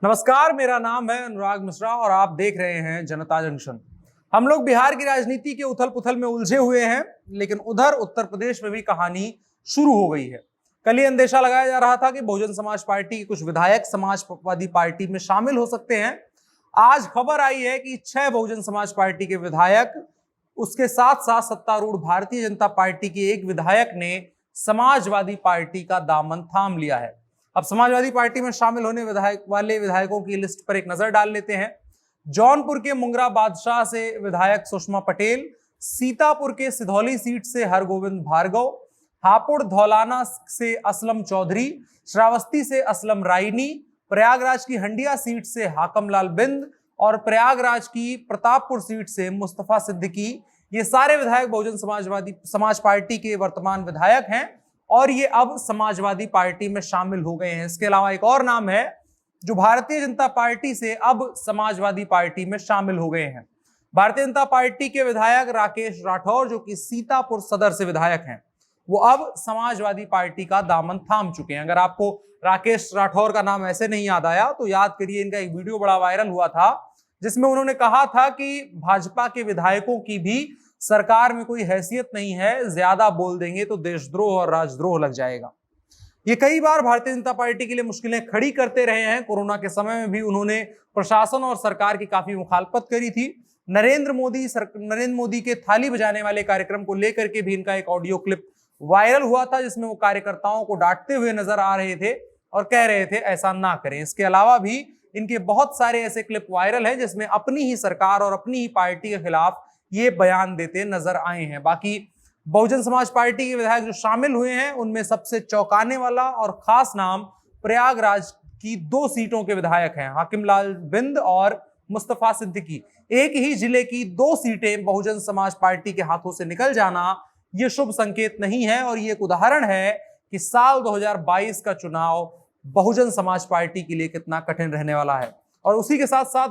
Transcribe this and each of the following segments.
नमस्कार, मेरा नाम है अनुराग मिश्रा और आप देख रहे हैं जनता जंक्शन। हम लोग बिहार की राजनीति के उथल पुथल में उलझे हुए हैं, लेकिन उधर उत्तर प्रदेश में भी कहानी शुरू हो गई है। कल ही अंदेशा लगाया जा रहा था कि बहुजन समाज पार्टी के कुछ विधायक समाजवादी पार्टी में शामिल हो सकते हैं। आज खबर आई है कि 6 बहुजन समाज पार्टी के विधायक, उसके साथ साथ सत्तारूढ़ भारतीय जनता पार्टी के एक विधायक ने समाजवादी पार्टी का दामन थाम लिया है। अब समाजवादी पार्टी में शामिल होने विधायकों की लिस्ट पर एक नजर डाल लेते हैं। जौनपुर के मुंगरा बादशाह से विधायक सुषमा पटेल, सीतापुर के सिधौली सीट से हरगोविंद भार्गव, हापुड़ धौलाना से असलम चौधरी, श्रावस्ती से असलम रायनी, प्रयागराज की हंडिया सीट से हाकमलाल बिंद और प्रयागराज की प्रतापपुर सीट से मुस्तफा सिद्दीकी, ये सारे विधायक बहुजन समाज पार्टी के वर्तमान विधायक हैं और ये अब समाजवादी पार्टी में शामिल हो गए हैं। इसके अलावा एक और नाम है जो भारतीय जनता पार्टी से अब समाजवादी पार्टी में शामिल हो गए हैं। भारतीय जनता पार्टी के विधायक राकेश राठौर, जो कि सीतापुर सदर से विधायक हैं, वो अब समाजवादी पार्टी का दामन थाम चुके हैं। अगर आपको राकेश राठौर का नाम ऐसे नहीं याद आया तो याद करिए, इनका एक वीडियो बड़ा वायरल हुआ था जिसमें उन्होंने कहा था कि भाजपा के विधायकों की भी सरकार में कोई हैसियत नहीं है, ज्यादा बोल देंगे तो देशद्रोह और राजद्रोह लग जाएगा। ये कई बार भारतीय जनता पार्टी के लिए मुश्किलें खड़ी करते रहे हैं। कोरोना के समय में भी उन्होंने प्रशासन और सरकार की काफी मुखालफत करी थी। नरेंद्र मोदी के थाली बजाने वाले कार्यक्रम को लेकर के भी इनका एक ऑडियो क्लिप वायरल हुआ था, जिसमें वो कार्यकर्ताओं को डांटते हुए नजर आ रहे थे और कह रहे थे ऐसा ना करें। इसके अलावा भी इनके बहुत सारे ऐसे क्लिप वायरल हैं जिसमें अपनी ही सरकार और अपनी ही पार्टी के खिलाफ ये बयान देते नजर आए हैं। बाकी बहुजन समाज पार्टी के विधायक जो शामिल हुए हैं उनमें सबसे चौंकाने वाला और खास नाम प्रयागराज की 2 सीटों के विधायक हैं, हाकिमलाल बिंद और मुस्तफा सिद्दीकी। एक ही जिले की 2 सीटें बहुजन समाज पार्टी के हाथों से निकल जाना ये शुभ संकेत नहीं है और ये एक उदाहरण है कि साल 2022 का चुनाव बहुजन समाज पार्टी के लिए कितना कठिन रहने वाला है। और उसी के साथ साथ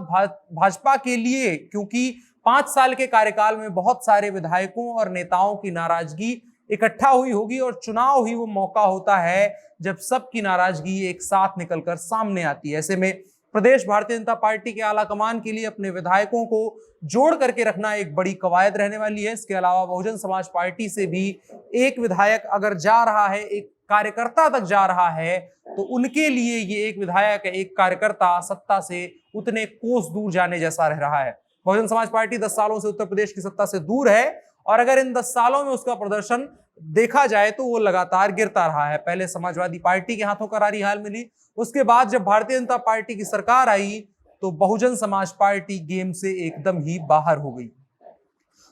भाजपा के लिए, क्योंकि 5 साल के कार्यकाल में बहुत सारे विधायकों और नेताओं की नाराजगी इकट्ठा हुई होगी और चुनाव ही वो मौका होता है जब सबकी नाराजगी एक साथ निकलकर सामने आती है। ऐसे में प्रदेश भारतीय जनता पार्टी के आला कमान के लिए अपने विधायकों को जोड़ करके रखना एक बड़ी कवायद रहने वाली है। इसके अलावा बहुजन समाज पार्टी से भी एक विधायक अगर जा रहा है, एक कार्यकर्ता तक जा रहा है, तो उनके लिए ये एक विधायक, एक कार्यकर्ता सत्ता से उतने कोस दूर जाने जैसा रह रहा है। बहुजन समाज पार्टी 10 सालों से उत्तर प्रदेश की सत्ता से दूर है और अगर इन 10 सालों में उसका प्रदर्शन देखा जाए तो वो लगातार गिरता रहा है। पहले समाजवादी पार्टी के हाथों करारी हाल मिली, उसके बाद जब भारतीय जनता पार्टी की सरकार आई तो बहुजन समाज पार्टी गेम से एकदम ही बाहर हो गई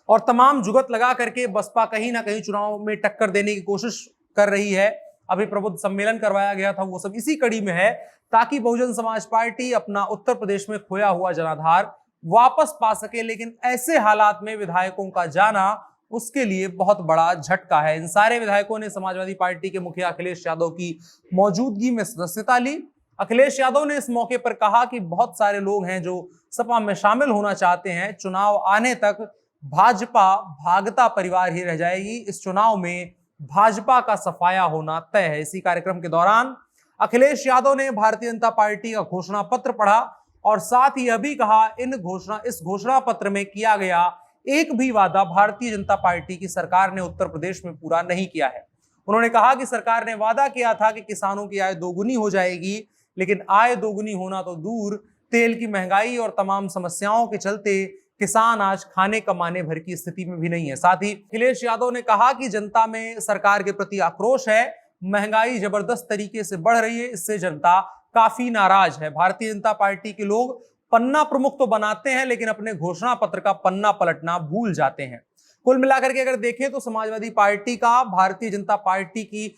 और तमाम जुगत लगा करके बसपा कहीं ना कहीं चुनाव में टक्कर देने की कोशिश कर रही है। अभी प्रबुद्ध सम्मेलन करवाया गया था, वो सब इसी कड़ी में है ताकि बहुजन समाज पार्टी अपना उत्तर प्रदेश में खोया हुआ जनाधार वापस पा सके। लेकिन ऐसे हालात में विधायकों का जाना उसके लिए बहुत बड़ा झटका है। इन सारे विधायकों ने समाजवादी पार्टी के मुखिया अखिलेश यादव की मौजूदगी में सदस्यता ली। अखिलेश यादव ने इस मौके पर कहा कि बहुत सारे लोग हैं जो सपा में शामिल होना चाहते हैं, चुनाव आने तक भाजपा भागता परिवार ही रह जाएगी, इस चुनाव में भाजपा का सफाया होना तय है। इसी कार्यक्रम के दौरान अखिलेश यादव ने भारतीय जनता पार्टी का घोषणा पत्र पढ़ा और साथ ही यह भी कहा इस घोषणा पत्र में किया गया एक भी वादा भारतीय जनता पार्टी की सरकार ने उत्तर प्रदेश में पूरा नहीं किया है। उन्होंने कहा कि सरकार ने वादा किया था कि किसानों की आय दोगुनी हो जाएगी, लेकिन आय दोगुनी होना तो दूर, तेल की महंगाई और तमाम समस्याओं के चलते किसान आज खाने कमाने भर की स्थिति में भी नहीं है। साथ ही अखिलेश यादव ने कहा कि जनता में सरकार के प्रति आक्रोश है, महंगाई जबरदस्त तरीके से बढ़ रही है, इससे जनता काफी नाराज है। भारतीय जनता पार्टी के लोग पन्ना प्रमुख तो बनाते हैं लेकिन अपने घोषणा पत्र का पन्ना पलटना भूल जाते हैं। कुल मिलाकर के अगर देखें तो समाजवादी पार्टी का भारतीय जनता पार्टी की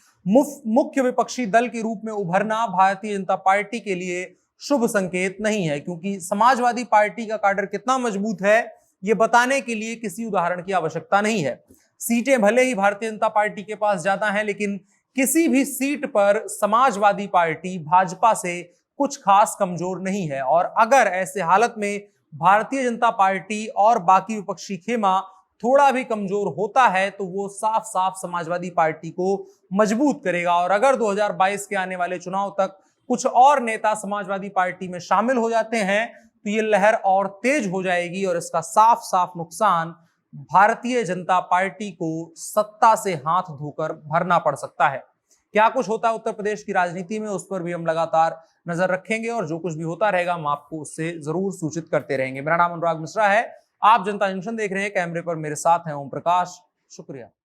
मुख्य विपक्षी दल के रूप में उभरना भारतीय जनता पार्टी के लिए शुभ संकेत नहीं है, क्योंकि समाजवादी पार्टी का काडर कितना मजबूत है ये बताने के लिए किसी उदाहरण की आवश्यकता नहीं है। सीटें भले ही भारतीय जनता पार्टी के पास ज्यादा हैं, लेकिन किसी भी सीट पर समाजवादी पार्टी भाजपा से कुछ खास कमजोर नहीं है। और अगर ऐसे हालत में भारतीय जनता पार्टी और बाकी विपक्षी खेमा थोड़ा भी कमजोर होता है तो वो साफ साफ समाजवादी पार्टी को मजबूत करेगा। और अगर 2022 के आने वाले चुनाव तक कुछ और नेता समाजवादी पार्टी में शामिल हो जाते हैं तो ये लहर और तेज हो जाएगी और इसका साफ साफ नुकसान भारतीय जनता पार्टी को सत्ता से हाथ धोकर भरना पड़ सकता है। क्या कुछ होता है उत्तर प्रदेश की राजनीति में, उस पर भी हम लगातार नजर रखेंगे और जो कुछ भी होता रहेगा हम आपको उससे जरूर सूचित करते रहेंगे। मेरा नाम अनुराग मिश्रा है, आप जनता जंक्शन देख रहे हैं, कैमरे पर मेरे साथ हैं ओम प्रकाश। शुक्रिया।